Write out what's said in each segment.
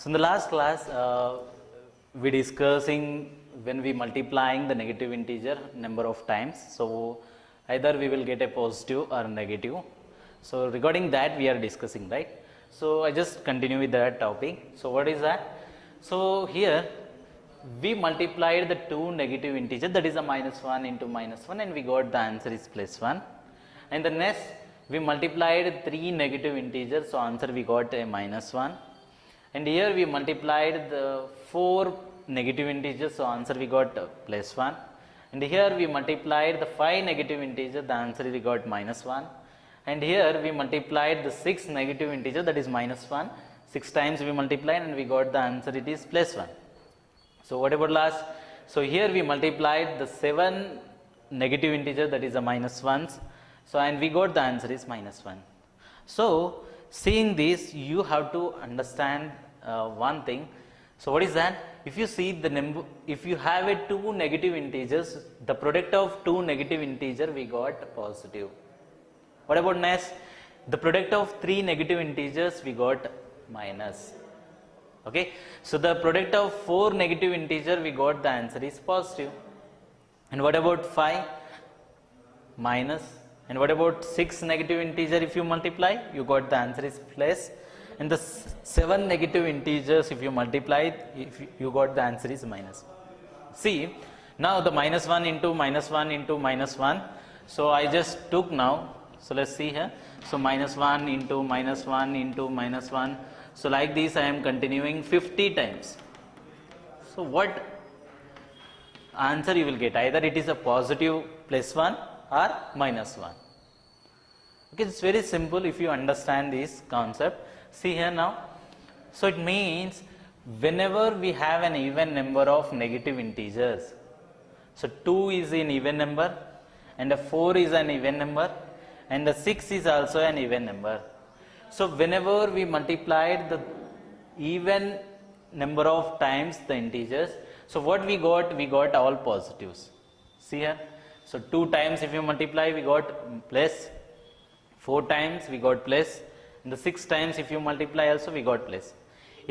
So in the last class, we discussing when we multiplying the negative integer number of times. So either we will get a positive or negative. So regarding that we are discussing, right? So I just continue with that topic. So what is that? So here we multiplied the two negative integer, that is a -1 into -1, and we got the answer is +1. And the next we multiplied three negative integers, so answer we got a -1. And here we multiplied the four negative integers, so answer we got +1. And here we multiplied the five negative integers, the answer we got -1. And here we multiplied the six negative integers, that is -1. 6 times we multiplied and we got the answer, it is +1. So what about last? So here we multiplied the seven negative integers, that is a -1s. So and we got the answer is -1. So seeing this, you have to understand one thing. So what is that? If you see the number, if you have a two negative integers, the product of two negative integer we got positive. What about next? The product of three negative integers we got minus. Okay, so the product of four negative integer we got the answer is positive. And what about 5? Minus. And what about 6 negative integer, if you multiply, you got the answer is plus. And the 7 negative integers, if you multiply, if you got the answer is minus. See, now the -1 into -1 into -1. So I just took now, so let's see here. So -1 into -1 into -1. So like this I am continuing 50 times. So what answer you will get? Either it is a positive +1 or -1. Okay, it's very simple if you understand this concept. See here now. So it means whenever we have an even number of negative integers, so 2 is an even number, and a 4 is an even number, and the 6 is also an even number. So whenever we multiplied the even number of times the integers, so what we got all positives. See here. So 2 times if you multiply, we got plus. 4 times we got plus. And the 6 times if you multiply also we got plus.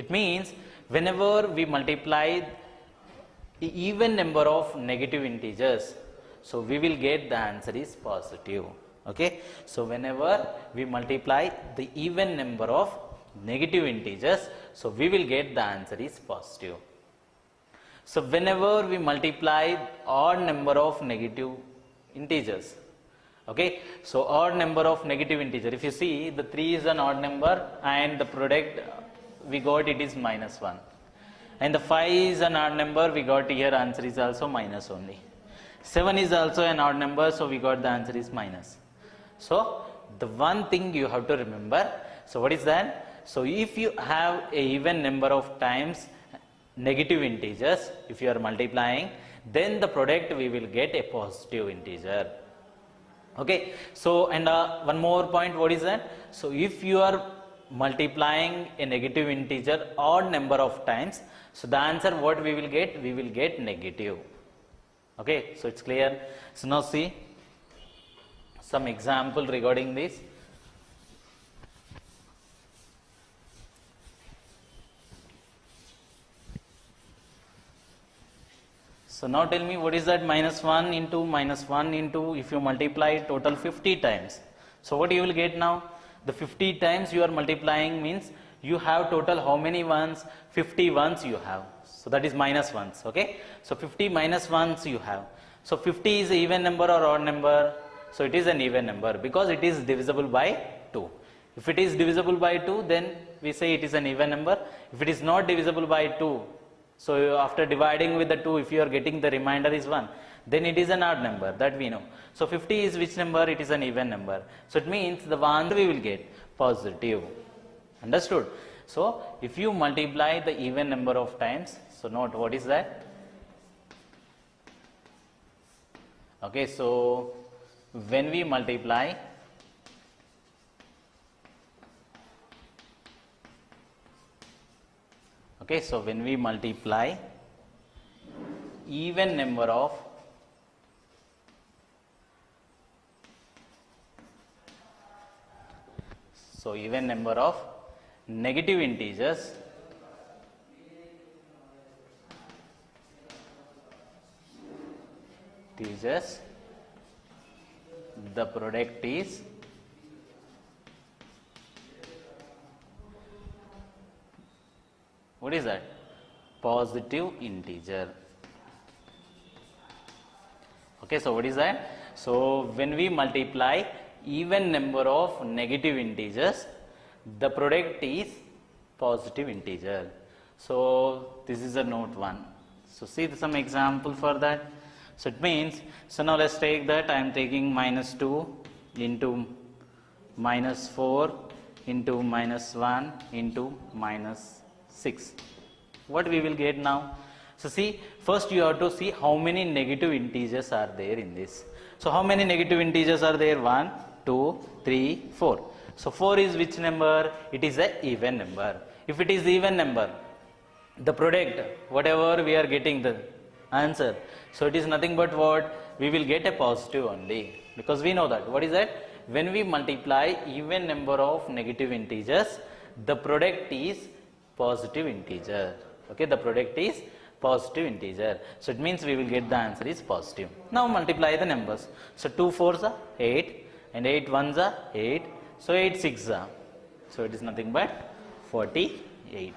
It means whenever we multiply the even number of negative integers, so we will get the answer is positive. Okay, so whenever we multiply the even number of negative integers, so we will get the answer is positive. So whenever we multiply odd number of negative integers, okay, so odd number of negative integer, if you see the 3 is an odd number and the product we got it is -1, and the 5 is an odd number, we got here answer is also minus only. 7 is also an odd number, so we got the answer is minus. So the one thing you have to remember, so what is that? So if you have a even number of times negative integers, if you are multiplying, then the product we will get a positive integer. Okay, so and one more point, what is that? So if you are multiplying a negative integer odd number of times, so the answer what we will get negative. Okay, so it's clear. So now see some example regarding this. So now tell me, what is that -1 into -1 into, if you multiply total 50 times. So what you will get now? The 50 times you are multiplying means you have total how many ones? 50 ones you have. So that is -1s. Okay. So 50 -1s you have. So 50 is an even number or odd number? So it is an even number because it is divisible by 2. If it is divisible by 2, then we say it is an even number. If it is not divisible by 2, so after dividing with the 2, if you are getting the remainder is 1, then it is an odd number, that we know. So 50 is which number? It is an even number. So it means the one we will get positive. Understood? So if you multiply the even number of times, so note what is that? Okay, so when we multiply okay, so when we multiply even number of negative integers, integers, the product is what is that? Positive integer. Okay, so what is that? So when we multiply even number of negative integers, the product is positive integer. So this is a note 1. So see some example for that. So it means, so now let's take that. I am taking minus 2 into minus 4 into minus 1 into minus 6. What we will get now? So see, first you have to see how many negative integers are there in this. So how many negative integers are there? 1, 2, 3, 4. So 4 is which number? It is a even number. If it is even number, the product, whatever we are getting the answer, so it is nothing but what? We will get a positive only, because we know that. What is that? When we multiply even number of negative integers, the product is positive integer. Okay, the product is positive integer. So it means we will get the answer is positive. Now multiply the numbers. So 2 4s are 8 and 8 1s are 8. So 8 6s are. So it is nothing but 48.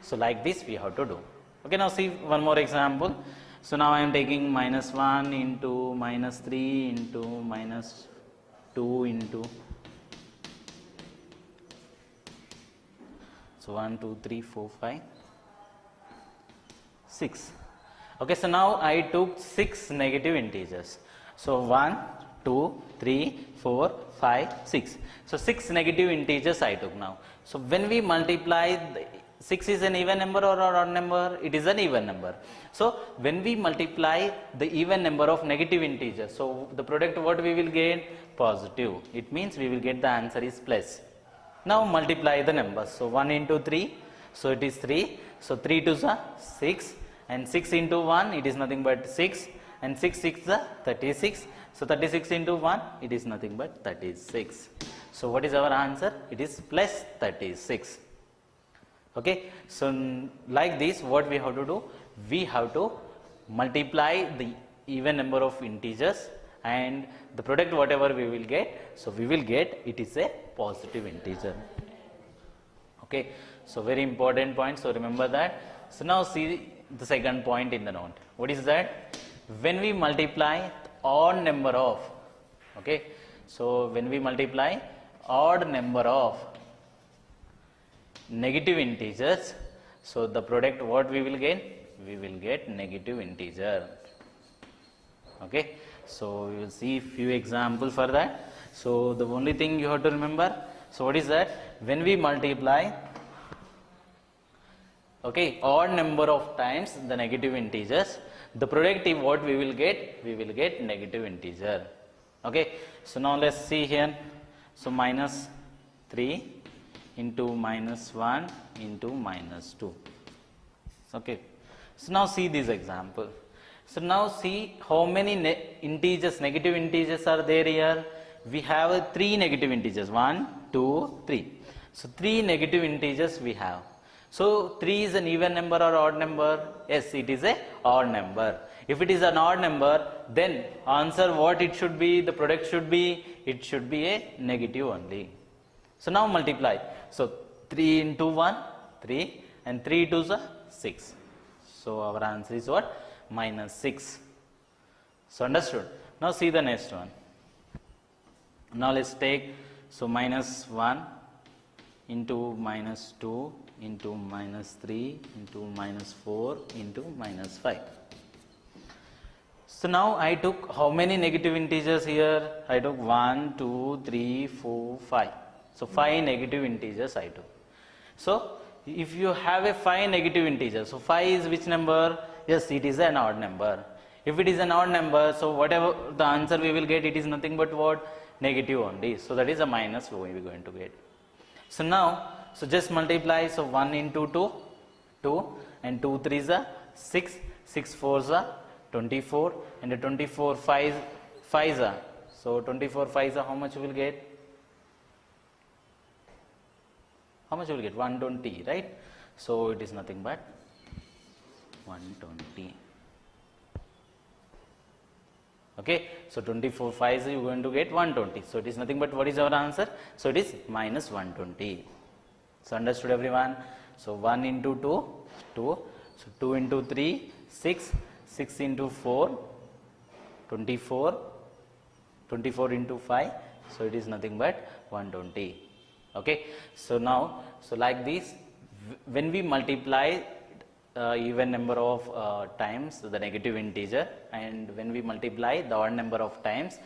So like this we have to do. Okay, now see one more example. So now I am taking minus 1 into minus 3 into minus 2 into, so 1 2 3 4 5 6. Okay, so now I took 6 negative integers. So 1 2 3 4 5 6. So 6 negative integers I took now. So when we multiply, 6 is an even number or odd number? It is an even number. So when we multiply the even number of negative integers, so the product what we will get? Positive. It means we will get the answer is plus. Now multiply the numbers. So 1 into 3, so it is 3. So 3 2s are 6, and 6 into 1, it is nothing but 6, and 6 6 are 36. So 36 into 1, it is nothing but 36. So what is our answer? It is plus 36. Okay, so like this what we have to do? We have to multiply the even number of integers, and the product whatever we will get, so we will get it is a positive integer. Okay, so very important point, so remember that. So now see the second point in the note. What is that? When we multiply odd number of, okay, so when we multiply odd number of negative integers, so the product what we will get? We will get negative integer. Okay, so we will see few examples for that. So the only thing you have to remember, so what is that? When we multiply, okay, odd number of times the negative integers, the product is what we will get? We will get negative integer. Okay, so now let's see here. So minus 3 into minus 1 into minus 2. Okay, so now see this example. So now see how many integers, negative integers are there here. We have 3 negative integers, 1 2 3. So 3 negative integers we have. So 3 is an even number or odd number? Yes, it is a odd number. If it is an odd number, then answer what it should be? The product should be, it should be a negative only. So now multiply. So 3 into 1, 3, and 3 2s are 6. So our answer is what? Minus 6. So understood? Now see the next one. Now let's take, so minus 1 into minus 2 into minus 3 into minus 4 into minus 5. So now I took how many negative integers here? I took 1, 2, 3, 4, 5. So 5 negative integers I took. So if you have a 5 negative integers, so 5 is which number? Yes, it is an odd number. If it is an odd number, so whatever the answer we will get, it is nothing but what? Negative only. So that is a minus we are going to get. So now, so just multiply. So 1 into 2, 2, and 2 3s are 6, 6 4s are 24, and the 24 5s are, so 24 5s are how much you will get? How much you will get? 120, right? So it is nothing but 120. Okay, so 24 5 you are going to get 120. So it is nothing but what is our answer? So it is minus 120. So understood everyone? So 1 into 2, 2. So 2 into 3, 6. 6 into 4, 24. 24 into 5. So it is nothing but 120. Okay. So now, so like this, when we multiply even number of times the negative integer, and when we multiply the odd number of times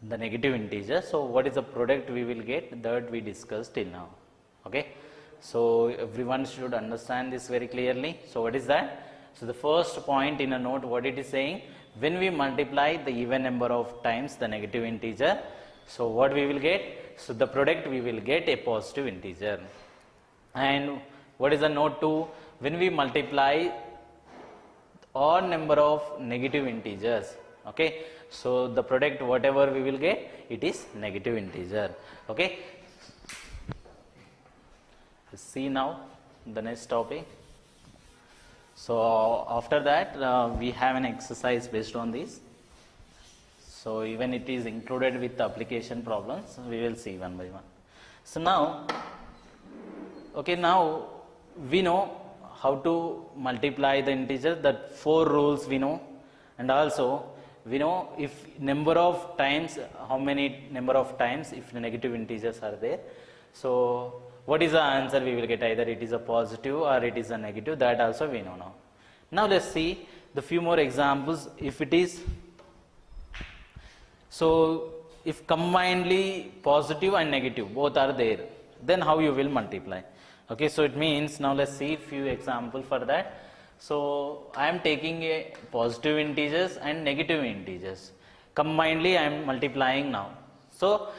the negative integer, so what is the product we will get, that we discussed till now. Okay, so everyone should understand this very clearly. So what is that? So the first point in a note, what it is saying, when we multiply the even number of times the negative integer, so what we will get? So the product we will get a positive integer. And what is the note 2? When we multiply odd number of negative integers, okay, so the product whatever we will get, it is negative integer. Okay, see now the next topic. So after that we have an exercise based on this. So even it is included with the application problems, we will see one by one. So now, okay, now we know how to multiply the integer, that 4 rules we know, and also we know if number of times, how many number of times if the negative integers are there. So what is the answer we will get, either it is a positive or it is a negative, that also we know now. Now let's see the few more examples. If it is, so if combinedly positive and negative both are there, then how you will multiply. Okay, so it means, now let's see few example for that. So I am taking a positive integers and negative integers, combinedly I am multiplying now. So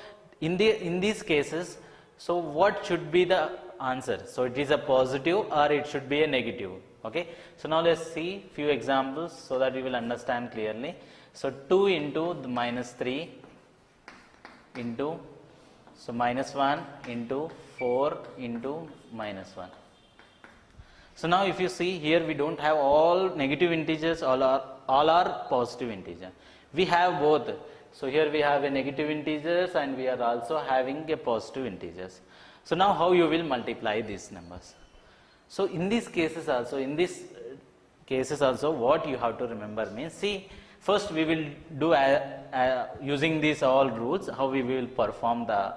in these cases, so what should be the answer? So it is a positive or it should be a negative. Okay, so now let's see few examples so that you will understand clearly. So 2 into the minus 3 into, so minus 1 into 4 into minus 1. So now if you see here, we don't have all negative integers, all are positive integer. We have both. So here we have a negative integers and we are also having a positive integers. So now how you will multiply these numbers? So in these cases also, what you have to remember means, see, first we will do using these all rules, how we will perform the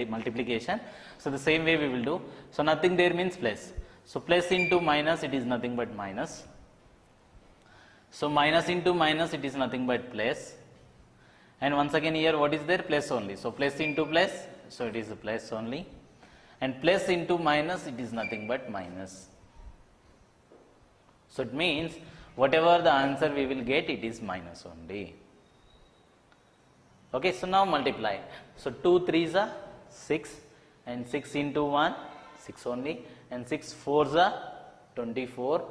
multiplication. So the same way we will do. So nothing there means plus. So plus into minus, it is nothing but minus. So minus into minus, it is nothing but plus. And once again here, what is there? Plus only. So plus into plus, so it is a plus only. And plus into minus, it is nothing but minus. So it means whatever the answer we will get, it is minus only. Okay, so now multiply. So 2 3s are 6, and 6 into 1, 6 only, and 6 4s are 24,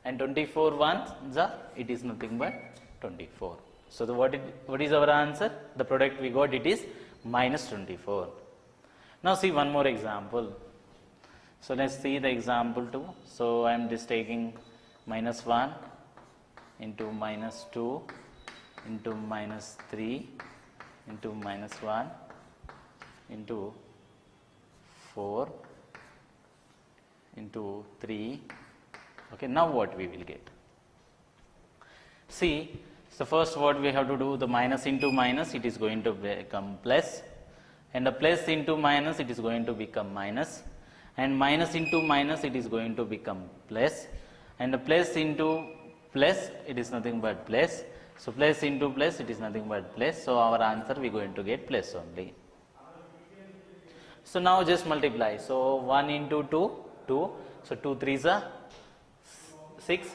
and 24 1s are, it is nothing but 24. So the what is our answer? The product we got, it is minus 24. Now see one more example. So let's see the example 2. So I am just taking minus 1 into minus 2 into minus 3 into minus 1 into 4 into 3. Okay, now what we will get? See, so first what we have to do, the minus into minus, it is going to become plus, and the plus into minus, it is going to become minus, and minus into minus, it is going to become plus, and the plus into plus, it is nothing but plus. So plus into plus, it is nothing but plus. So our answer we are going to get plus only. So now just multiply. So 1 into 2, 2. So 2 3s are 6,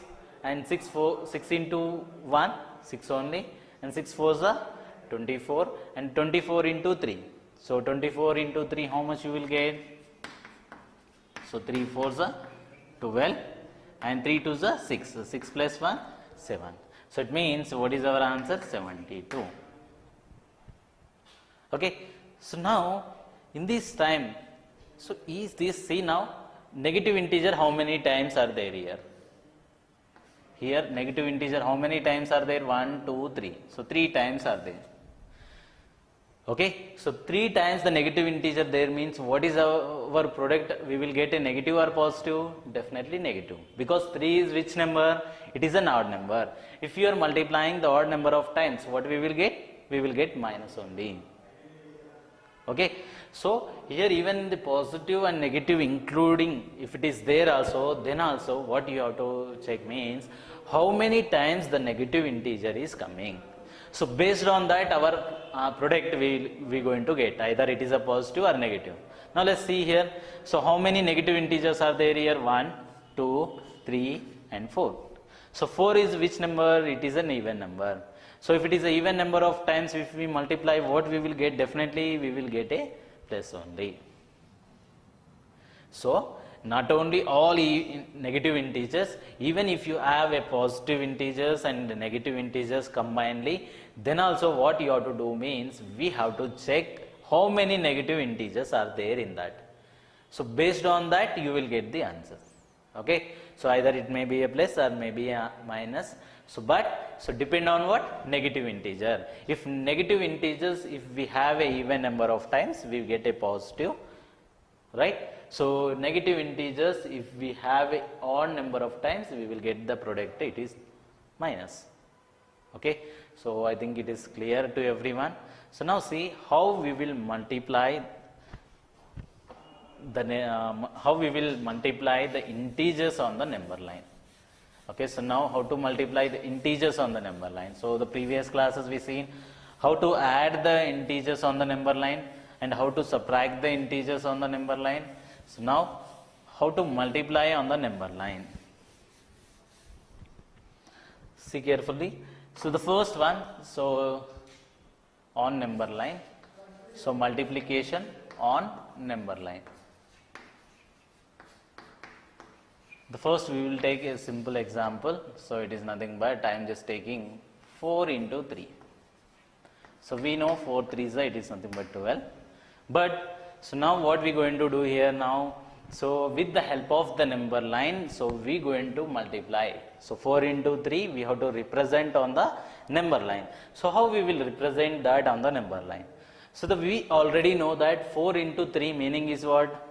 and 6 into 1, 6 only, and 6 4s are 24, and 24 into 3. So 24 into 3, how much you will get? So 3 4s are 12, and 3 2s are 6. So 6 plus 1, 7. So it means what is our answer? 72. Okay. So now in this time, so is this, see now, negative integer how many times are there here? here negative integer, how many times are there? 1, 2, 3. So 3 times are there. Okay, so 3 times the negative integer there means what is our product? We will get a negative or positive? Definitely negative, because 3 is which number? It is an odd number. If you are multiplying the odd number of times, what we will get? We will get minus only. Okay, so here even the positive and negative including, if it is there also, then also what you have to check means how many times the negative integer is coming. So based on that our product we going to get, either it is a positive or negative. Now let's see here. So how many negative integers are there here? 1, 2, 3 and 4. So 4 is which number? It is an even number. So if it is an even number of times, if we multiply, what we will get? Definitely we will get a plus only. So not only all negative integers, even if you have a positive integers and negative integers combinedly, then also what you have to do means we have to check how many negative integers are there in that. So based on that you will get the answer. Okay, so either it may be a plus or maybe a minus. So depend on what? Negative integer. If negative integers, if we have a even number of times, we get a positive, right? So negative integers, if we have a odd number of times, we will get the product, it is minus. Okay, so I think it is clear to everyone. So now see how we will multiply the integers on the number line. Okay, so now how to multiply the integers on the number line. So the previous classes we seen how to add the integers on the number line and how to subtract the integers on the number line. So now how to multiply on the number line. See carefully. So the first one, so on number line. So multiplication on number line. The first we will take a simple example. So it is nothing but I am just taking 4 into 3. So we know 4 3s it is nothing but 12. But so now what we going to do here now? So with the help of the number line, so we going to multiply. So 4 into 3 we have to represent on the number line. So how we will represent that on the number line? So we already know that 4 into 3 meaning is what?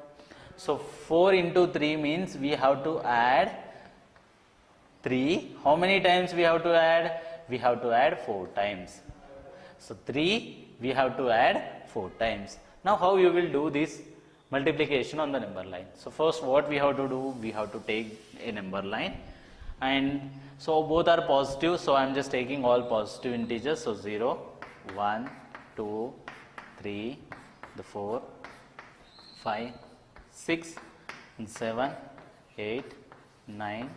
So 4 into 3 means we have to add 3. How many times we have to add? We have to add 4 times. So 3 we have to add 4 times. Now how you will do this multiplication on the number line? So first what we have to do? We have to take a number line, and so both are positive. So I am just taking all positive integers. So 0, 1, 2, 3, the 4, 5, 6, and 7, 8, 9,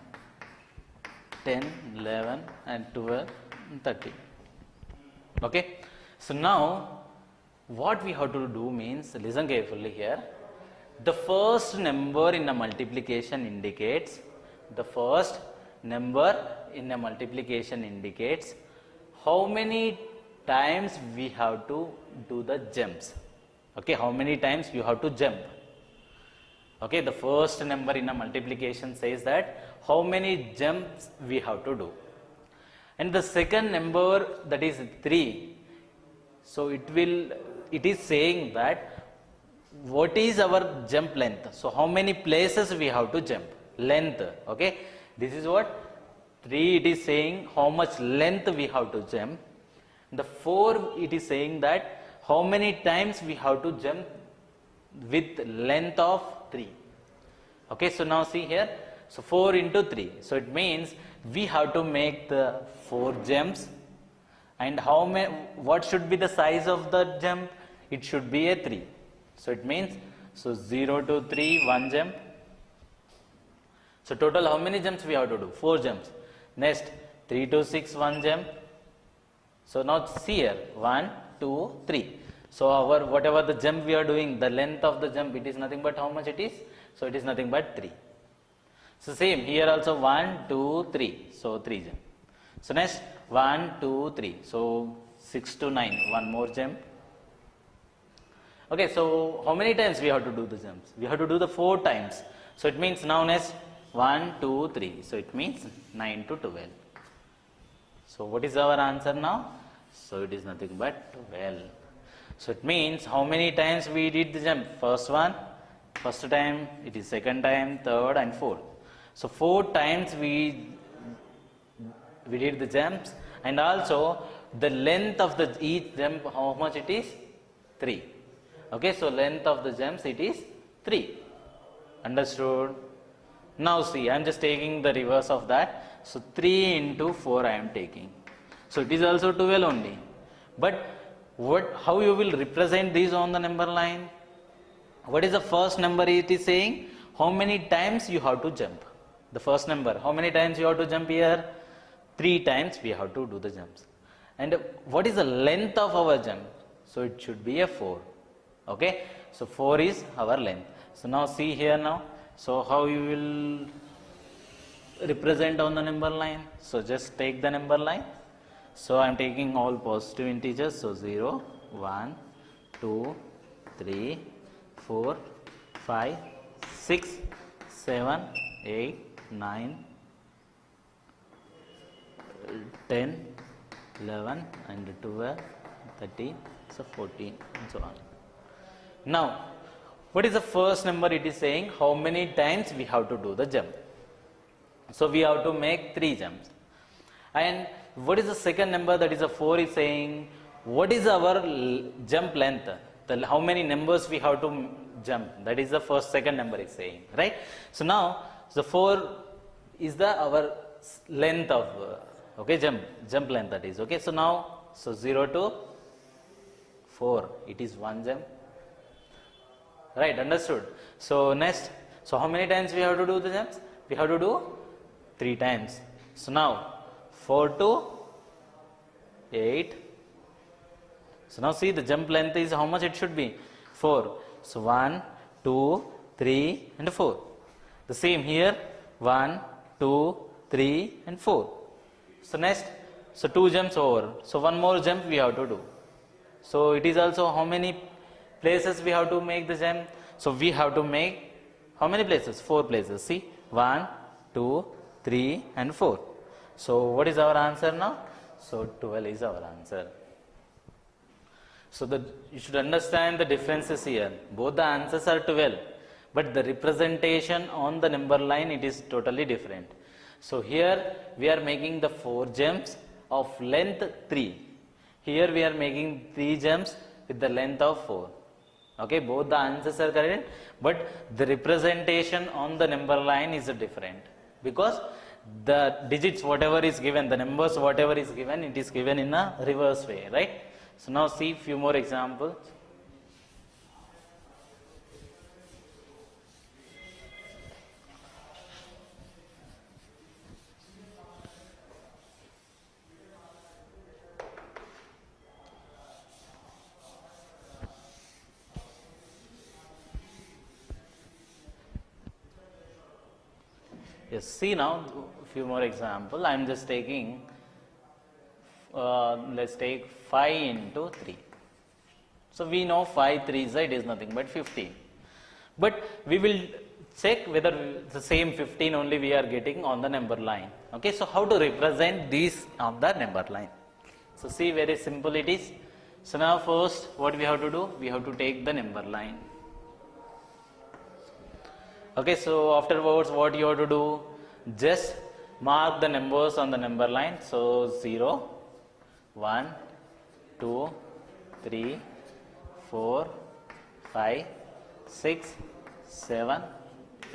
10, 11, and 12, and 13. Okay. So now what we have to do means, listen carefully here. The first number in a multiplication indicates, the first number in a multiplication indicates how many times we have to do the jumps. Okay, how many times you have to jump. Okay, the first number in a multiplication says that how many jumps we have to do. And the second number, that is 3. So it is saying that what is our jump length. So how many places we have to jump, length. Okay, this is what 3 it is saying how much length we have to jump. The 4 it is saying that how many times we have to jump with length of 3. Okay, so now see here, so 4 into 3, so it means we have to make the 4 jumps. And how many, what should be the size of the jump? It should be a 3. So it means, so 0 to 3, 1 jump. So total how many jumps we have to do? 4 jumps. Next, 3 to 6, 1 jump. So now see here, 1, 2, 3. So our whatever the jump we are doing, the length of the jump, it is nothing but how much it is? So it is nothing but 3. So same here also 1, 2, 3. So 3 jump. So next 1, 2, 3. So 6 to 9, 1 more jump. Okay, so how many times we have to do the jumps? We have to do the 4 times. So it means now next 1, 2, 3. So it means 9 to 12. So what is our answer now? So it is nothing but 12. So it means how many times we did the jump? First time, it is second time, third and fourth. So 4 times we did the jumps, and also the length of the each jump, how much it is? 3. Okay, so length of the jumps it is 3. Understood? Now see, I am just taking the reverse of that. So 3 into 4 I am taking. So it is also 12 only. But how you will represent these on the number line? What is the first number it is saying? How many times you have to jump? The first number, how many times you have to jump here? 3 times we have to do the jumps. And what is the length of our jump? So it should be a 4. Okay, so 4 is our length. So now see here now. So how you will represent on the number line? So just take the number line. So I am taking all positive integers. So 0, 1, 2, 3, 4, 5, 6, 7, 8, 9, 10, 11 and 12, 13, so 14 and so on. Now, what is the first number it is saying? How many times we have to do the jump? So we have to make 3 jumps. And what is the second number, that is a 4, is saying what is our jump length? How many numbers we have to jump? That is the second number is saying, right? So now the 4 is our length of jump length, that is okay. So now 0 to 4 it is 1 jump, right? Understood? So next, so how many times we have to do the jumps? We have to do 3 times. So now 4 to 8. So now see, the jump length is how much it should be? 4. So 1, 2, 3 and 4. The same here, 1, 2, 3 and 4. So next, so 2 jumps over. So 1 more jump we have to do. So it is also how many places we have to make the jump? So we have to make how many places? 4 places. See, 1, 2, 3 and 4. So what is our answer now? So 12 is our answer. So you should understand the differences here. Both the answers are 12, but the representation on the number line, it is totally different. So here we are making the 4 jumps of length 3. Here we are making 3 jumps with the length of 4. Okay, both the answers are correct, but the representation on the number line is different, because the digits whatever is given, the numbers whatever is given, it is given in a reverse way, right? So now see few more examples. Yes, see now few more example. I am just taking let's take 5 into 3. So we know 5 3s, it is nothing but 15. But we will check whether the same 15 only we are getting on the number line. Okay, so how to represent these on the number line? So see, very simple it is. So now first what we have to do? We have to take the number line. Okay, so afterwards what you have to do? Just mark the numbers on the number line. So 0, 1, 2, 3, 4, 5, 6, 7,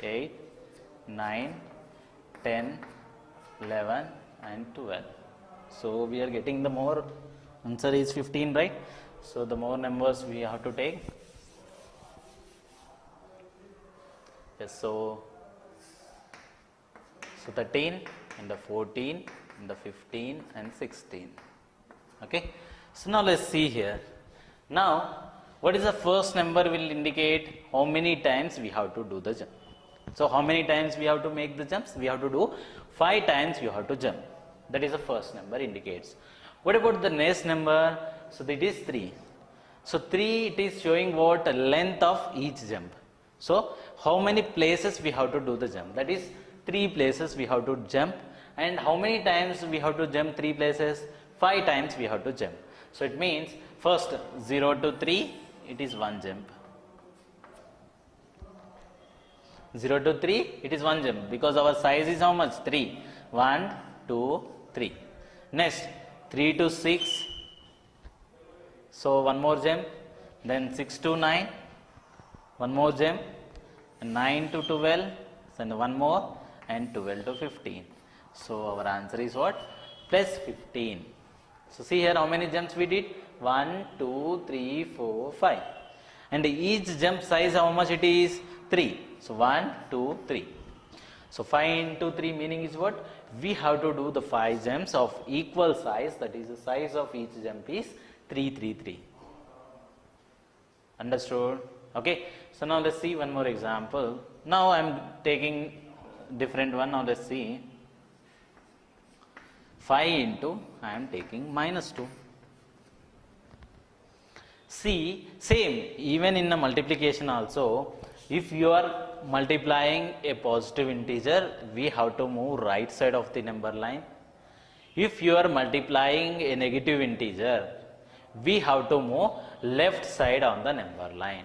8, 9, 10, 11 and 12. So we are getting the more, answer is 15, right? So the more numbers we have to take. Yes, so 13 and the 14 and the 15 and 16. Okay, so now let's see here. Now what is the first number will indicate how many times we have to do the jump. So how many times we have to make the jumps? We have to do 5 times you have to jump. That is the first number indicates. What about the next number? So that is 3. So 3, it is showing what? Length of each jump. So how many places we have to do the jump? That is 3 places we have to jump. And how many times we have to jump 3 places? 5 times we have to jump. So it means first 0 to 3, it is 1 jump. 0 to 3, it is 1 jump because our size is how much? 3. 1, 2, 3. Next, 3 to 6. So one more jump. Then 6 to 9. One more jump. And 9 to 12. And one more. And 12 to 15. So our answer is what? Plus 15. So see here how many jumps we did? 1, 2, 3, 4, 5. And each jump size how much it is? 3. So 1, 2, 3. So 5 into 3 meaning is what? We have to do the 5 jumps of equal size. That is the size of each jump is 3, 3, 3. Understood? Okay. So now let's see one more example. Now I am taking different one. Now let's see. 5 into I am taking minus 2. See, same, even in the multiplication also, if you are multiplying a positive integer, we have to move right side of the number line. If you are multiplying a negative integer, we have to move left side on the number line.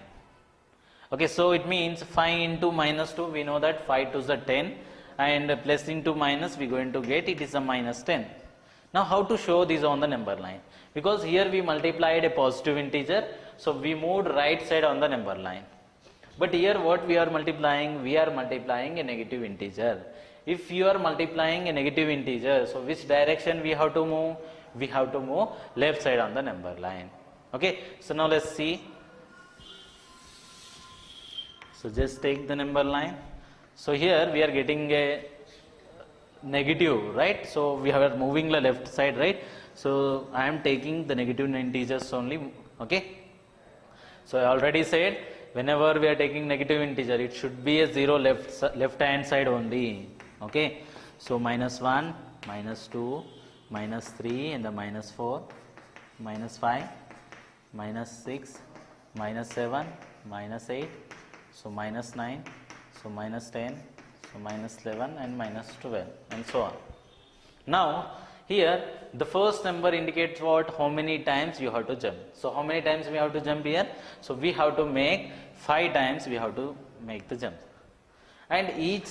Okay, so it means 5 into minus 2, we know that 5 to the 10, and plus into minus we are going to get it is a minus 10. Now how to show this on the number line? Because here we multiplied a positive integer, so we moved right side on the number line. But here what we are multiplying? We are multiplying a negative integer. If you are multiplying a negative integer, so which direction we have to move? We have to move left side on the number line. Okay, so now let's see. So just take the number line. So here we are getting a negative, right? So we are moving the left side, right? So I am taking the negative integers only. Okay, so I already said whenever we are taking negative integer, it should be a 0 left hand side only. Okay, so minus 1, minus 2, minus 3, and the minus 4, minus 5, minus 6, minus 7, minus 8, so minus 9, so minus 10, so minus 11, and minus 12, and so on. Now here the first number indicates what? How many times you have to jump. So how many times we have to jump here? So we have to make 5 times we have to make the jump. And each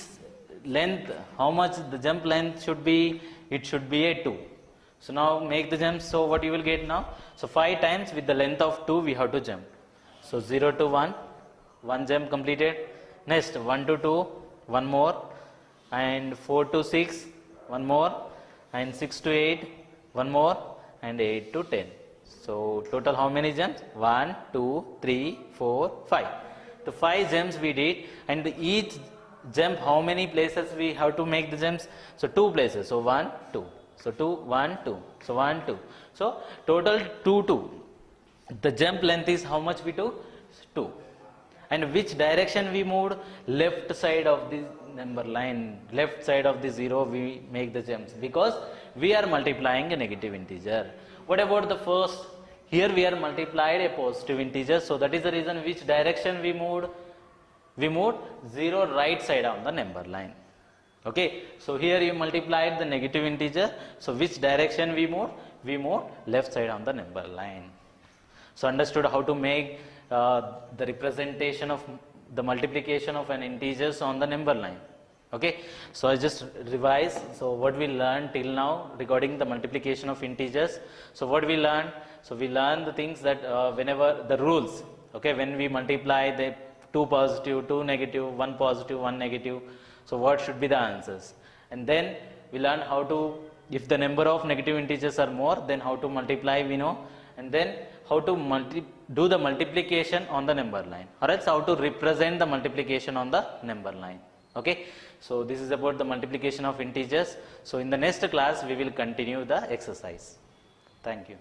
length, how much the jump length should be? It should be a 2. So now make the jump. So what you will get now? So 5 times with the length of 2 we have to jump. So 0 to 1, 1 jump completed. Next 1 to 2, 1 more. And 4 to 6, 1 more. And 6 to 8, 1 more. And 8 to 10. So total how many jumps? 1, 2, 3, 4, 5. The 5 jumps we did, and each jump how many places we have to make the jumps? So 2 places. So 1, 2. So 2, 1, 2. So 1, 2. So total 2, 2. The jump length is how much we do? 2. And which direction we moved? Left side of the number line, left side of the 0 we make the jumps, because we are multiplying a negative integer. What about the first? Here we are multiplied a positive integer, so that is the reason which direction we moved? We moved 0 right side on the number line. Okay, so here you multiplied the negative integer, so which direction we moved? We moved left side on the number line. So understood how to make the representation of the multiplication of an integers on the number line. Okay, so I just revise. So what we learned till now regarding the multiplication of integers. So what we learned? So we learned the things that whenever the rules, okay, when we multiply the 2 positive, 2 negative, 1 positive, 1 negative, so what should be the answers? And then we learn how to, if the number of negative integers are more, then how to multiply we know, and then how to do the multiplication on the number line, or else how to represent the multiplication on the number line. Okay, so this is about the multiplication of integers. So in the next class we will continue the exercise. Thank you.